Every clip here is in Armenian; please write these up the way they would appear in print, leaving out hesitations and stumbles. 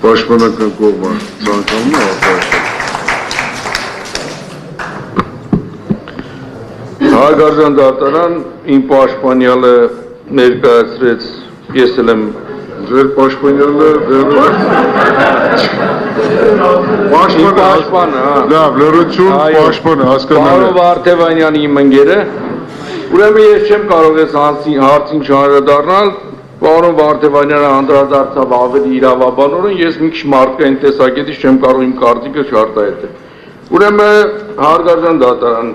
Պաշտպանական կողմը ցանկանում է արտահայտել։ Հարգարժան դատարան, իմ պաշտպանյալը ներկայացրեց, ես էլ եմ ձեր պաշտպանյալը պաշտպանը, լավ, լրություն պաշտպանը, հասկանալի։ Պարոն Վարդևանյանի իմ ընկերը, ուրեմն ես չեմ կարող այս հարցին չանդրադառնալ, պարոն Վարդևանյանը անդրադարձավ ավելի իրավաբանորեն, ես մի քիչ մարդկային տեսակետից չեմ կարող իմ կարծիքը չարտահայտել։ Ուրեմն հարգարժան դատարան,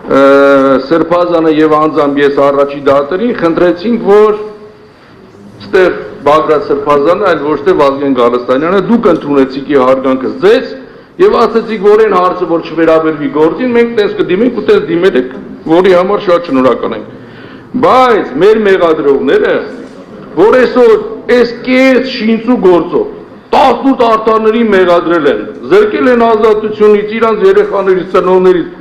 Սրբազանը եւ անձամբ ես առաջի դատարին խնդրեցինք, որ ստեղ Բագրատ Սրբազանը, այլ ոչ թե Վազգեն Գալստանյանը դուք ընդունեցիք հարգանքս ձեզ եւ ասացիք, որ այն հարցը որ չվերաբերվի գործին, մենք տես կդիմենք ու տես դիմել եք, որի համար շատ շնորհակալ ենք։ Բայց մեր մեղադրողները, որ այսօր այս կես շինծու գործով 18 արտարների մեղադրել են, զրկել են ազատությունից, իրանց երեխաներից, ծնողներից,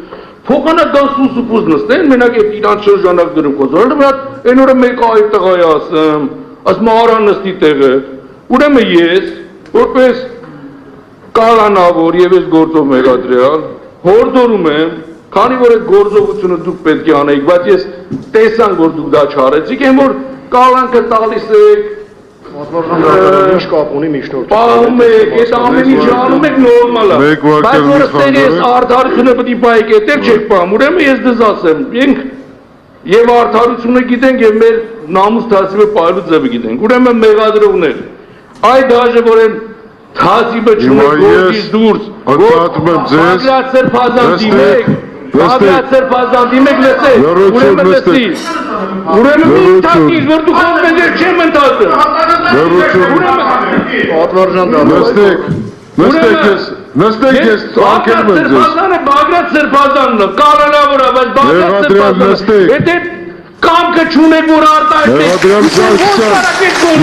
փոխանակ դան սուսուպուզ նստեն, մենակ այդ իրանց շրջանակ դրում կոզորել, այն օրը մեկը այդ տղայի ասում արան նստի տեղը, ուրեմն ես, որպես կալանավոր եւ այս գործով մեղադրյալ, հորդորում եմ, քանի որ այդ գործողությունը դուք պետք է անեիք, բայց ես տեսան, որ դուք դա չարեցիք, այն որ կալանքը տալիս եք, Ինչ կապ ունի միջնորդ։ Պահում եք, այդ ամեն ինչ անում եք նորմալ է։ Բայց որ ստեղ ես արդարությունը պետք է բայեք էտել չեք պահում, ուրեմն ես դες ասեմ, մենք եւ արդարությունը գիտենք եւ մեր նամուս թասիբը պահելու ձևը գիտենք։ Ուրեմն մեղադրողներ, այդ դաժե որ են թասիբը չունեն գործից դուրս, Բագրատ Սրբազան դիմեք, Բագրատ Սրբազան դիմեք լսեք, ուրեմն լսի։ Ուրեմն մի թակից, որ դուք խոսում եք չեմ ընդհատում։ Նստեք ես անկերում եմ ձեզ։ Բագրատ Սրբազանն է, կալանավորը, բայց Բագրատ Սրբազանը, կամքը չունեք, որ արտահայտեք։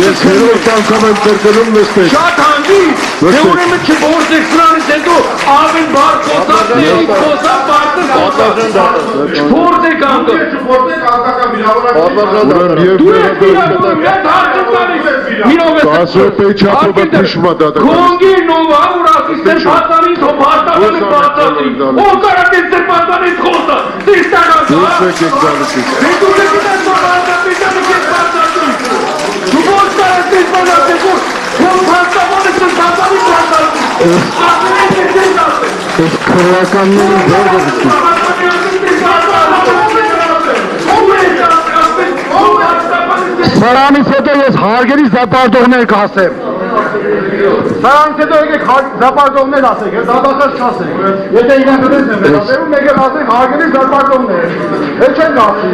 Ես հերորդ անգամ եմ կրկնում նստեք։ Շատ հանգիստ, դե ուրեմն չփորձեք սրանից հետո ավելի բար խոսած, խոսած բարձր խոսած։ Չփորձեք անգամ։ Կոնգի նովա ուրախի Սրբազանին թող հարտավանը բացատրի։ Ով կարակ է Սրբազանից խոսած։ Դիստանան Սրանից հետո ես հարգելի զապարտողներ կասեմ։ Սրանից հետո եկեք զապարտողներ ասեք, դատախազ չասեք։ Եթե իրանք դες եմ վերաբերում, եկեք ասեք հարգելի զապարտողներ։ Էլ չեն ասի։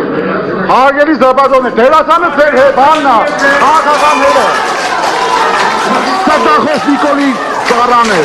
Հարգելի զապարտողներ, դերասանը ձեր բանն է, քաղաքականները։ Ստախոս Նիկոլի ծառան է։